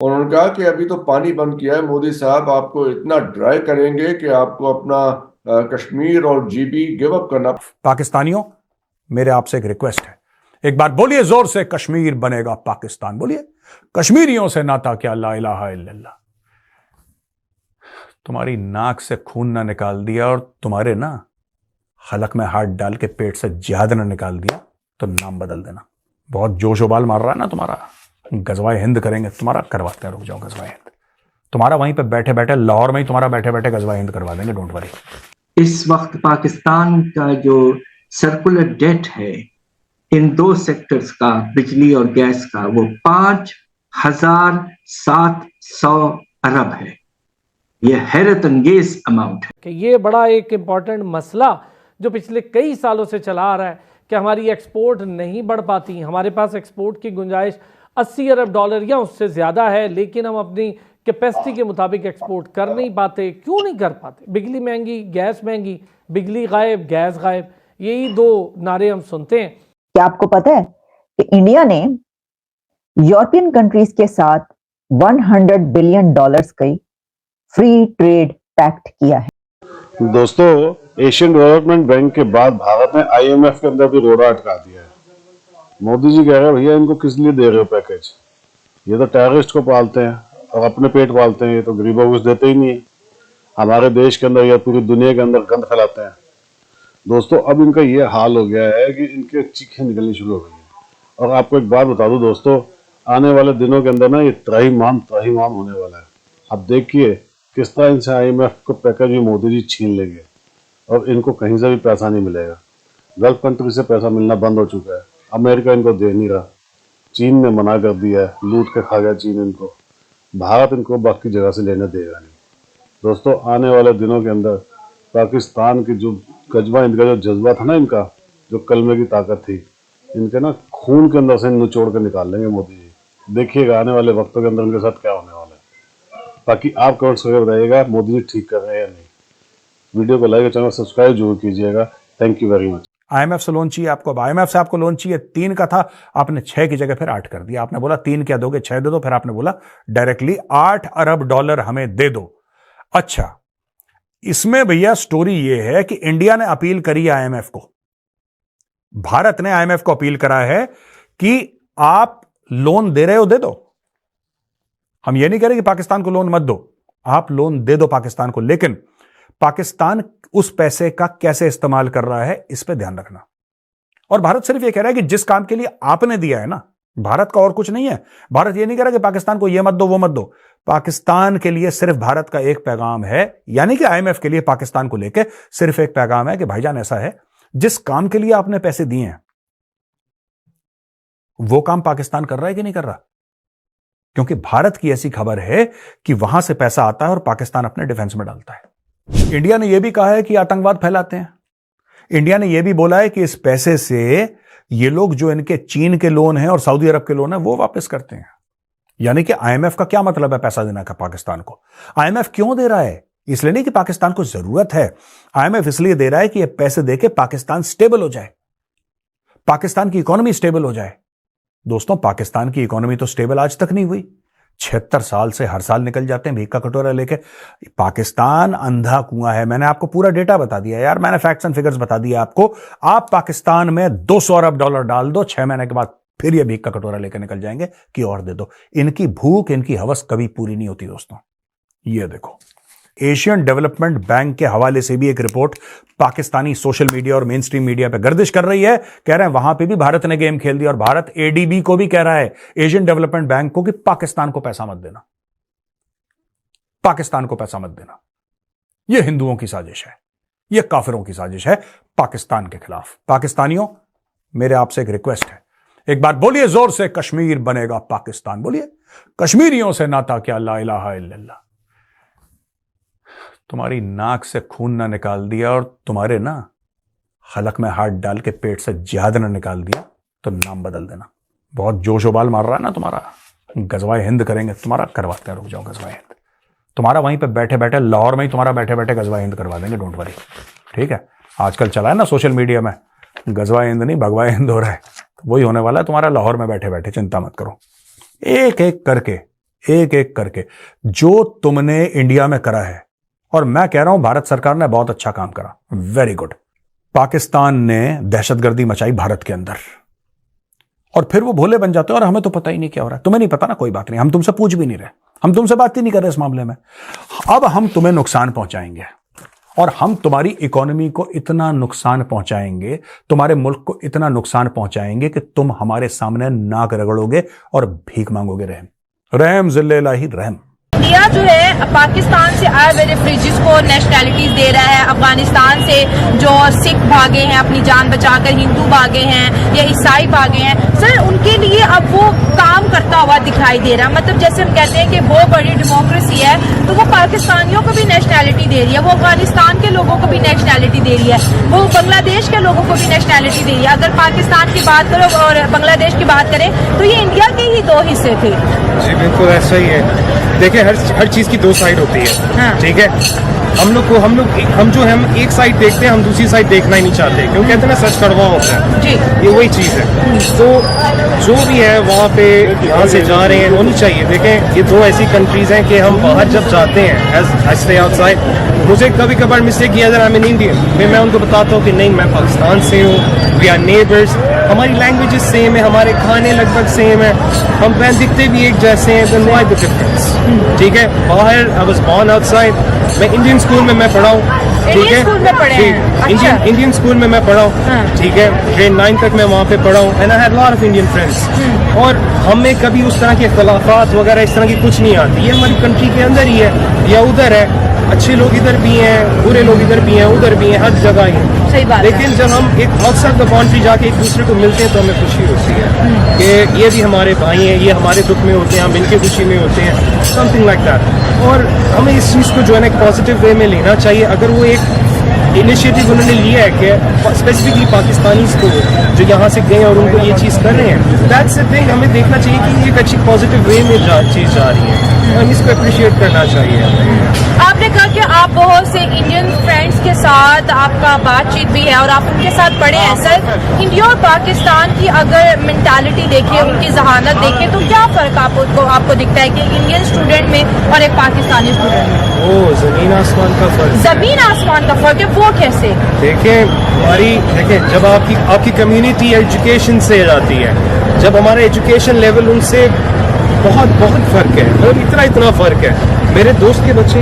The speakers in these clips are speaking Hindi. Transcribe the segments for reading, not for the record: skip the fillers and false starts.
और उन्होंने कहा कि अभी तो पानी बंद किया है मोदी साहब, आपको इतना ड्राई करेंगे कि आपको अपना कश्मीर और जीबी गिव अप करना। पाकिस्तानियों, मेरे आपसे एक रिक्वेस्ट है, एक बार बोलिए जोर से, कश्मीर बनेगा पाकिस्तान। बोलिए, कश्मीरियों से नाता क्या, ला इलाहा इल्लल्लाह। तुम्हारी नाक से खून ना निकाल दिया और तुम्हारे ना हलक में हाथ डाल के पेट से जहद ना निकाल दिया तो नाम बदल देना। बहुत जोश उबाल मार रहा है ना तुम्हारा, गजवाए हिंद करेंगे तुम्हारा, करवाते हैं, रुक जाओ, गजवाए हिंद तुम्हारा वहीं पे बैठे बैठे लाहौर में ही तुम्हारा बैठे बैठे गजवाए हिंद करवा देंगे, डोंट वरी। इस वक्त पाकिस्तान का जो सर्कुलर डेट है इन दो सेक्टर्स का, बिजली और गैस का, वो 5,700 अरब है। ये हैरत अंगेज अमाउंट है कि ये बड़ा एक इम्पॉर्टेंट मसला जो पिछले कई सालों से चला आ रहा है कि हमारी एक्सपोर्ट नहीं बढ़ पाती। हमारे पास एक्सपोर्ट की गुंजाइश 80 अरब डॉलर या उससे ज़्यादा है, लेकिन हम अपनी कैपेसिटी के मुताबिक एक्सपोर्ट कर नहीं पाते। क्यों नहीं कर पाते? बिजली महंगी, गैस महंगी, बिजली गायब, गैस गायब, यही दो नारे हम सुनते हैं। क्या आपको पता है कि इंडिया ने यूरोपियन कंट्रीज के साथ $100 बिलियन की फ्री ट्रेड पैक्ट किया है? दोस्तों, एशियन डेवलपमेंट बैंक के बाद भारत ने आईएमएफ के अंदर भी रोड़ा अटका दिया है। मोदी जी कह रहे हैं, भैया इनको किस लिए दे रहे हो पैकेज? ये तो टेररिस्ट को पालते हैं और अपने पेट पालते हैं, ये तो गरीबों को कुछ देते ही नहीं है। हमारे देश के अंदर या पूरी दुनिया के अंदर गंद फैलाते हैं। दोस्तों, अब इनका ये हाल हो गया है कि इनके चीखें निकलनी शुरू हो गई है। और आपको एक बात बता दूं दोस्तों, आने वाले दिनों के अंदर ना ये त्राहिमाम होने वाला है। आप देखिए किस तरह इनसे आईएमएफ को पैकेज भी मोदी जी छीन लेंगे और इनको कहीं से भी पैसा नहीं मिलेगा। गल्फ कंट्री से पैसा मिलना बंद हो चुका है, अमेरिका इनको दे नहीं रहा, चीन ने मना कर दिया है, लूट के खा गया चीन इनको। भारत इनको बाकी जगह से लेने देगा नहीं। दोस्तों, आने वाले दिनों के अंदर पाकिस्तान की जो गजवा, इनका जो जज्बा था ना, इनका जो कलमे की ताकत थी, इनके ना खून के अंदर से निचोड़ कर निकाल लेंगे मोदी जी। देखिएगा आने वाले वक्तों के अंदर इनके साथ क्या होने वाला है। बाकी आप कमेंट्स करके बताइएगा मोदी जी ठीक कर रहे हैं या नहीं। वीडियो को लाइक और चैनल सब्सक्राइब जरूर कीजिएगा। Thank you very much. IMF से लोन चाहिए आपको, अब आईएमएफ से आपको लोन चाहिए 3 का था, आपने 6 की जगह फिर 8 कर दिया। आपने बोला 3 क्या दोगे, 6 दे दो, फिर आपने बोला डायरेक्टली $8 अरब हमें दे दो। अच्छा, इसमें भैया स्टोरी यह है कि इंडिया ने अपील करी है आईएमएफ को, भारत ने आईएमएफ को अपील करा है कि आप लोन दे रहे हो दे दो। हम यह नहीं कह रहे कि पाकिस्तान को लोन मत दो, आप लोन दे दो पाकिस्तान को, लेकिन पाकिस्तान उस पैसे का कैसे इस्तेमाल कर रहा है इस पे ध्यान रखना। और भारत सिर्फ यह कह रहा है कि जिस काम के लिए आपने दिया है ना, भारत का और कुछ नहीं है। भारत यह नहीं कह रहा कि पाकिस्तान को यह मत दो वो मत दो। पाकिस्तान के लिए सिर्फ भारत का एक पैगाम है, यानी कि आईएमएफ के लिए पाकिस्तान को लेकर सिर्फ एक पैगाम है कि भाईजान ऐसा है, जिस काम के लिए आपने पैसे दिए हैं वो काम पाकिस्तान कर रहा है कि नहीं कर रहा। क्योंकि भारत की ऐसी खबर है कि वहां से पैसा आता है और पाकिस्तान अपने डिफेंस में डालता है। इंडिया ने यह भी कहा है कि आतंकवाद फैलाते हैं। इंडिया ने यह भी बोला है कि इस पैसे से ये लोग जो इनके चीन के लोन हैं और सऊदी अरब के लोन हैं वो वापस करते हैं। यानी कि आईएमएफ का क्या मतलब है पैसा देने का पाकिस्तान को? आईएमएफ क्यों दे रहा है? इसलिए नहीं कि पाकिस्तान को जरूरत है, आईएमएफ इसलिए दे रहा है कि ये पैसे देके पाकिस्तान स्टेबल हो जाए, पाकिस्तान की इकोनॉमी स्टेबल हो जाए। दोस्तों, पाकिस्तान की इकोनॉमी तो स्टेबल आज तक नहीं हुई। 76 साल से हर साल निकल जाते हैं भीख का कटोरा लेके। पाकिस्तान अंधा कुआं है। मैंने आपको पूरा डेटा बता दिया यार, मैंने फैक्ट्स एंड फिगर्स बता दिया आपको। आप पाकिस्तान में $200 अरब डाल दो, 6 महीने के बाद फिर ये भीख का कटोरा लेकर निकल जाएंगे कि और दे दो। इनकी भूख, इनकी हवस कभी पूरी नहीं होती दोस्तों। ये देखो, एशियन डेवलपमेंट बैंक के हवाले से भी एक रिपोर्ट पाकिस्तानी सोशल मीडिया और मेन स्ट्रीम मीडिया पे गर्दिश कर रही है। कह रहे हैं वहां पे भी भारत ने गेम खेल दिया और भारत एडीबी को भी कह रहा है, एशियन डेवलपमेंट बैंक को, कि पाकिस्तान को पैसा मत देना, पाकिस्तान को पैसा मत देना। यह हिंदुओं की साजिश है, यह काफिरों की साजिश है पाकिस्तान के खिलाफ। पाकिस्तानियों, मेरे आपसे एक रिक्वेस्ट है, एक बार बोलिए जोर से, कश्मीर बनेगा पाकिस्तान। बोलिए, कश्मीरियों से नाता क्या, ला इलाहा इल्लल्लाह। तुम्हारी नाक से खून ना निकाल दिया और तुम्हारे ना हलक में हाथ डाल के पेट से जहद ना निकाल दिया तो नाम बदल देना। बहुत जोश उबाल मार रहा है ना तुम्हारा, गजवाए हिंद करेंगे तुम्हारा, करवाते हैं, रुक जाओ, गजवाए हिंद तुम्हारा वहीं पे बैठे बैठे लाहौर में ही तुम्हारा बैठे बैठे गजवाए हिंद करवा देंगे, डोंट वरी। ठीक है, आजकल चला है ना सोशल मीडिया में, गजवाए हिंद नहीं भगवाए हिंद हो रहा है, तो वही होने वाला है तुम्हारा लाहौर में बैठे बैठे, चिंता मत करो। एक एक करके एक एक करके जो तुमने इंडिया में करा है, और मैं कह रहा हूं भारत सरकार ने बहुत अच्छा काम करा, वेरी गुड। पाकिस्तान ने दहशतगर्दी मचाई भारत के अंदर, और फिर वो भोले बन जाते हैं और हमें तो पता ही नहीं क्या हो रहा है। तुम्हें नहीं पता ना, कोई बात नहीं, हम तुमसे पूछ भी नहीं रहे, हम तुमसे बात ही नहीं कर रहे इस मामले में। अब हम तुम्हें नुकसान पहुंचाएंगे, और हम तुम्हारी इकोनॉमी को इतना नुकसान पहुंचाएंगे, तुम्हारे मुल्क को इतना नुकसान पहुंचाएंगे कि तुम हमारे सामने नाक रगड़ोगे और भीख मांगोगे। रहम जिल्लाही रहम। इंडिया जो है पाकिस्तान से आए हुए रेफ्यूजीज को नेशनैलिटीज दे रहा है। अफगानिस्तान से जो सिख भागे हैं अपनी जान बचाकर, हिंदू भागे हैं या ईसाई भागे हैं, सर उनके लिए अब वो काम करता हुआ दिखाई दे रहा है। मतलब जैसे हम कहते हैं कि बहुत बड़ी डेमोक्रेसी है, तो वो पाकिस्तानियों को भी नेशनैलिटी दे रही है, वो अफगानिस्तान के लोगों को भी नेशनैलिटी दे रही है, वो बांग्लादेश के लोगों को भी नेशनैलिटी दे रही है। अगर पाकिस्तान की बात करो और बांग्लादेश की बात करें तो ये इंडिया के ही दो हिस्से थे। जी बिल्कुल ऐसा ही है। देखिए हर चीज की दो साइड होती है। हाँ। ठीक है, हम जो हम एक साइड देखते हैं, हम दूसरी साइड देखना ही नहीं चाहते, क्यों कहते हैं ना सच कड़वा होता है। जी। ये वही चीज है। तो जो भी है वहाँ पे यहाँ से जा रहे हैं होनी चाहिए। देखें ये दो ऐसी कंट्रीज हैं कि हम बाहर जब जाते हैं एज आई स्टे आउटसाइड, मुझे कभी कभार मिस्टेक किया जाए आई एम एन इंडियन, फिर मैं उनको बताता हूँ कि नहीं मैं पाकिस्तान से हूँ, वी आर नेबर्स, हमारी लैंग्वेजेस सेम है, हमारे खाने लगभग सेम है, हम पहन दिखते भी एक जैसे हैं, देन व्हाई द डिफरेंस। ठीक है, बाहर आई वाज बोर्न आउटसाइड, मैं इंडियन स्कूल में मैं पढ़ा हूँ। ठीक है, स्कूल में पढ़े हैं? इंडियन स्कूल में मैं पढ़ा हूँ। ठीक है, ग्रेड 9 तक मैं वहाँ पे पढ़ा हूँ, and I had lot of Indian friends. और हमें कभी उस तरह के इख्तलाफात वगैरह इस तरह की कुछ नहीं आती। ये हमारी कंट्री के अंदर ही है या उधर है, अच्छे लोग इधर भी हैं, बुरे लोग इधर भी हैं, उधर भी हैं, हर जगह ही है। सही बात है। लेकिन जब हम एक आउटसाइड द बाउंड्री जाके एक दूसरे को मिलते हैं तो हमें खुशी होती है कि ये भी हमारे भाई हैं, ये हमारे दुख में होते हैं, हम इनके खुशी में होते हैं, समथिंग लाइक दैट। और हमें इस चीज़ को जो है ना एक पॉजिटिव वे में लेना चाहिए। अगर वो एक इनिशिएटिव उन्होंने लिया है कि स्पेसिफिकली पाकिस्तानीज को जो यहाँ से गए और उनको ये चीज़ कर रहे हैं, दैट्स अ थिंग, हमें देखना चाहिए कि ये एक अच्छी पॉजिटिव वे में चीज़ जा रही है, हम इसको अप्रिशिएट करना चाहिए। आपने कहा कि आप बहुत से इंडियन फ्रेंड्स के साथ आपका बातचीत भी है और आप उनके साथ पढ़े हैं। सर इंडिया और पाकिस्तान की अगर मेंटालिटी देखें, उनकी जहानत देखें, तो क्या फर्क आपको दिखता है कि इंडियन स्टूडेंट में और एक पाकिस्तानी स्टूडेंट में? ओ जमीन आसमान का फर्क। जमीन आसमान का फर्क है, वो कैसे? देखें जब आपकी कम्युनिटी एजुकेशन से जाती है, जब हमारा एजुकेशन लेवल उनसे बहुत बहुत फर्क है, मतलब इतना फर्क है। मेरे दोस्त के बच्चे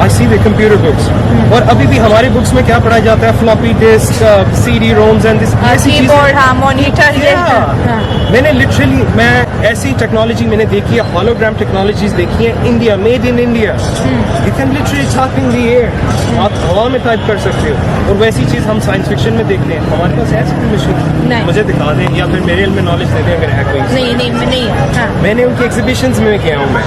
आई सी द कंप्यूटर बुक्स, और अभी भी हमारे बुक्स में क्या पढ़ाया जाता है, floppy disk, CD roams and this keyboard, हाँ, मॉनिटर। मैंने लिटरली ऐसी टेक्नोलॉजी मैंने देखी है, होलोग्राम टेक्नोलॉजीज देखी है India, made in India. You can literally talk in the air, आप हवा में टाइप कर सकते हो। और वैसी चीज हम साइंस फिक्शन में देखते हैं, हमारे पास ऐसी कोई मशीन मुझे दिखा दें या फिर मेरे में नॉलेज दे दें अगर है कोई। नहीं। हाँ। मैंने उनके एग्जीबिशंस में गया हूँ मैं,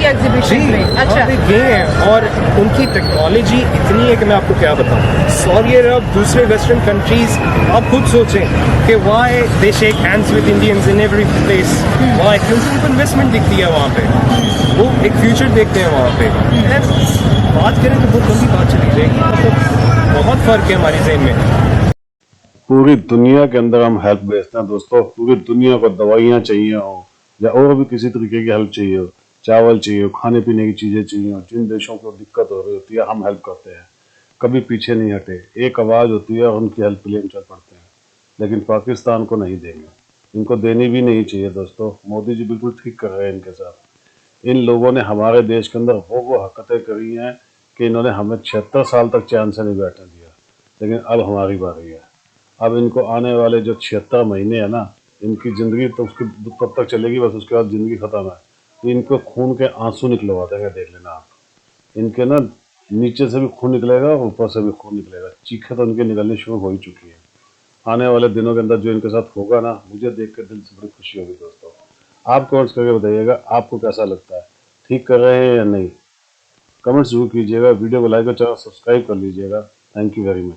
एग्जीबिशन में। अच्छा, गए हैं और उनकी टेक्नोलॉजी इतनी है कि मैं आपको क्या बताऊं। सऊदी अरब, दूसरे वेस्टर्न कंट्रीज, आप खुद सोचें कि why they shake hands with Indians in every place, why? क्योंकि उनको इन्वेस्टमेंट दिखती है वहाँ पे, वो एक फ्यूचर देखते हैं वहाँ पे। बात करें तो बहुत लंबी बात चली जाएगी, मतलब बहुत फर्क है हमारी ज़हन में। पूरी दुनिया के अंदर हम हेल्प भेजते हैं दोस्तों, पूरी दुनिया को दवाइयाँ चाहिए हो या और भी किसी तरीके की हेल्प चाहिए हो, चावल चाहिए हो, खाने पीने की चीज़ें चाहिए हो, जिन देशों को दिक्कत हो रही होती है हम हेल्प करते हैं, कभी पीछे नहीं हटे। एक आवाज़ होती है और उनकी हेल्प के लिए हम चल पड़ते हैं। लेकिन पाकिस्तान को नहीं देंगे, इनको देनी भी नहीं चाहिए दोस्तों। मोदी जी बिल्कुल ठीक कर रहे हैं इनके साथ। इन लोगों ने हमारे देश के अंदर वो हरकतें करी हैं कि इन्होंने हमें 76 साल तक चैन से नहीं बैठने दिया, लेकिन अब हमारी बारी है। अब इनको आने वाले जो 76 महीने हैं ना, इनकी ज़िंदगी तो उसकी तब तक चलेगी, बस उसके बाद ज़िंदगी ख़त्म है। तो इनको खून के आंसू निकलवा देंगे, देख लेना आप। इनके ना नीचे से भी खून निकलेगा और ऊपर से भी खून निकलेगा। चीखें तो इनके निकलनी शुरू हो ही चुकी है। आने वाले दिनों के अंदर जो इनके साथ होगा ना, मुझे देख कर दिल से बड़ी खुशी होगी दोस्तों। आप कमेंट्स करके बताइएगा आपको कैसा लगता है, ठीक कर रहे हैं या नहीं। कमेंट्स जरूर कीजिएगा, वीडियो को लाइक और चैनल सब्सक्राइब कर लीजिएगा। Thank you very much.